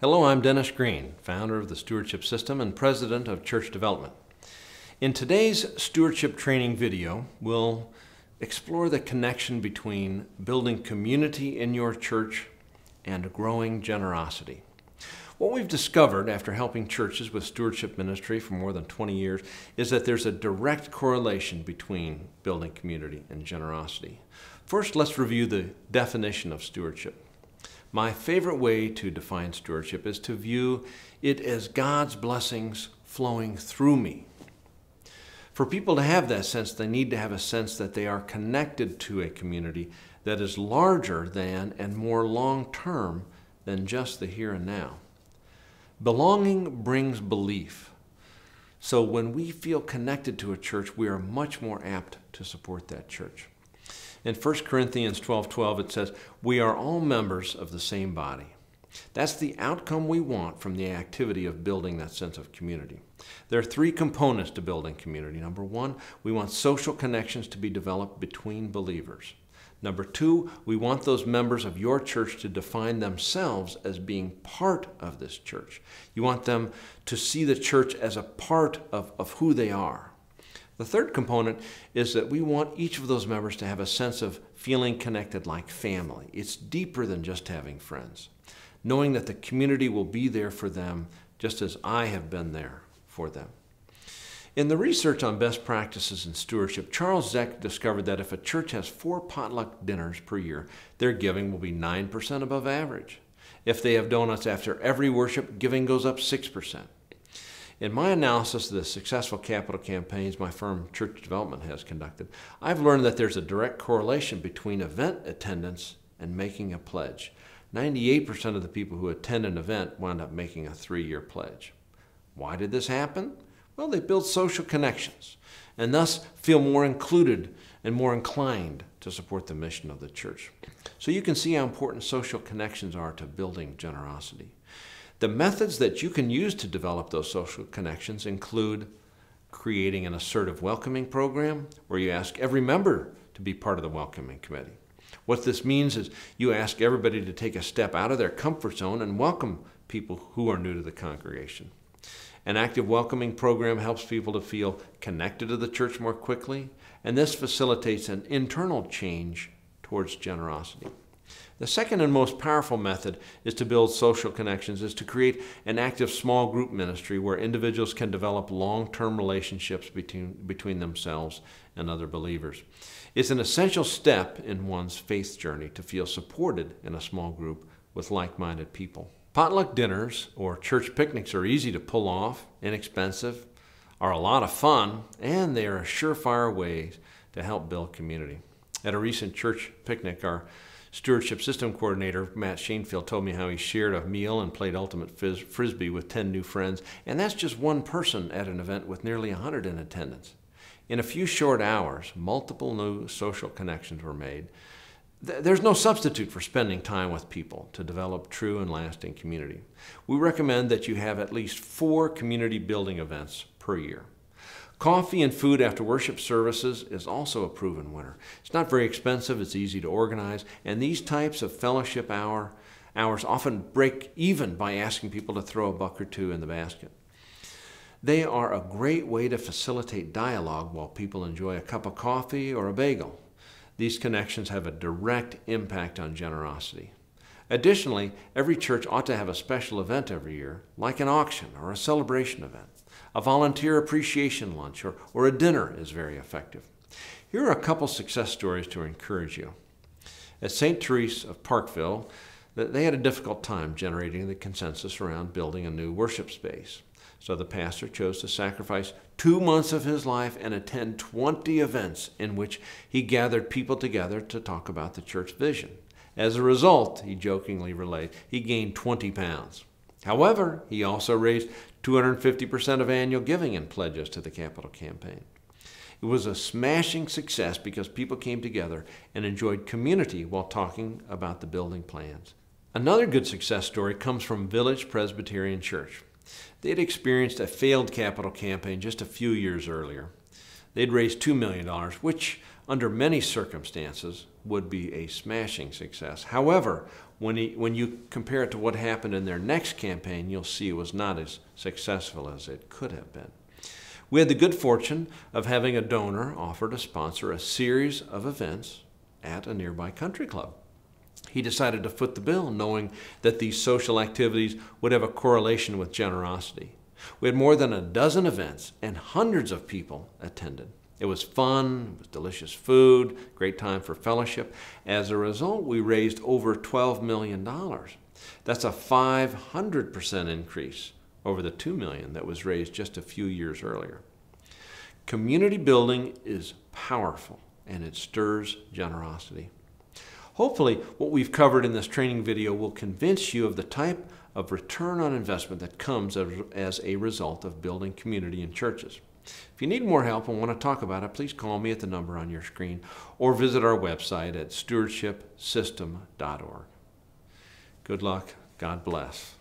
Hello, I'm Dennis Green, founder of the Stewardship System and president of Church Development. In today's stewardship training video, we'll explore the connection between building community in your church and growing generosity. What we've discovered after helping churches with stewardship ministry for more than 20 years is that there's a direct correlation between building community and generosity. First, let's review the definition of stewardship. My favorite way to define stewardship is to view it as God's blessings flowing through me. For people to have that sense, they need to have a sense that they are connected to a community that is larger than and more long-term than just the here and now. Belonging brings belief. So when we feel connected to a church, we are much more apt to support that church. In 1 Corinthians 12:12, it says, "We are all members of the same body." That's the outcome we want from the activity of building that sense of community. There are three components to building community. Number one, we want social connections to be developed between believers. Number two, we want those members of your church to define themselves as being part of this church. You want them to see the church as a part of who they are. The third component is that we want each of those members to have a sense of feeling connected like family. It's deeper than just having friends. Knowing that the community will be there for them just as I have been there for them. In the research on best practices in stewardship, Charles Zeck discovered that if a church has 4 potluck dinners per year, their giving will be 9% above average. If they have donuts after every worship, giving goes up 6%. In my analysis of the successful capital campaigns my firm Church Development has conducted, I've learned that there's a direct correlation between event attendance and making a pledge. 98% of the people who attend an event wind up making a 3-year pledge. Why did this happen? Well, they build social connections and thus feel more included and more inclined to support the mission of the church. So you can see how important social connections are to building generosity. The methods that you can use to develop those social connections include creating an assertive welcoming program where you ask every member to be part of the welcoming committee. What this means is you ask everybody to take a step out of their comfort zone and welcome people who are new to the congregation. An active welcoming program helps people to feel connected to the church more quickly, and this facilitates an internal change towards generosity. The second and most powerful method is to build social connections, is to create an active small group ministry where individuals can develop long-term relationships between themselves and other believers. It's an essential step in one's faith journey to feel supported in a small group with like-minded people. Potluck dinners or church picnics are easy to pull off, inexpensive, are a lot of fun, and they are a surefire way to help build community. At a recent church picnic, our Stewardship System Coordinator, Matt Shanefield, told me how he shared a meal and played ultimate frisbee with 10 new friends, and that's just one person at an event with nearly 100 in attendance. In a few short hours, multiple new social connections were made. There's no substitute for spending time with people to develop true and lasting community. We recommend that you have at least 4 community building events per year. Coffee and food after worship services is also a proven winner. It's not very expensive, it's easy to organize, and these types of fellowship hours often break even by asking people to throw a buck or two in the basket. They are a great way to facilitate dialogue while people enjoy a cup of coffee or a bagel. These connections have a direct impact on generosity. Additionally, every church ought to have a special event every year, like an auction or a celebration event. A volunteer appreciation lunch or a dinner is very effective. Here are a couple success stories to encourage you. At St. Therese of Parkville, they had a difficult time generating the consensus around building a new worship space. So the pastor chose to sacrifice 2 months of his life and attend 20 events in which he gathered people together to talk about the church vision. As a result, he jokingly relayed, he gained 20 pounds. However, he also raised 250% of annual giving in pledges to the capital campaign. It was a smashing success because people came together and enjoyed community while talking about the building plans. Another good success story comes from Village Presbyterian Church. They had experienced a failed capital campaign just a few years earlier. They'd raised $2 million, which under many circumstances, would be a smashing success. However, when you compare it to what happened in their next campaign, you'll see it was not as successful as it could have been. We had the good fortune of having a donor offer to sponsor a series of events at a nearby country club. He decided to foot the bill, knowing that these social activities would have a correlation with generosity. We had more than a dozen events, and hundreds of people attended. It was fun, it was delicious food, great time for fellowship. As a result, we raised over $12 million. That's a 500% increase over the $2 million that was raised just a few years earlier. Community building is powerful, and it stirs generosity. Hopefully, what we've covered in this training video will convince you of the type of return on investment that comes as a result of building community in churches. If you need more help and want to talk about it, please call me at the number on your screen or visit our website at stewardshipsystem.org. Good luck. God bless.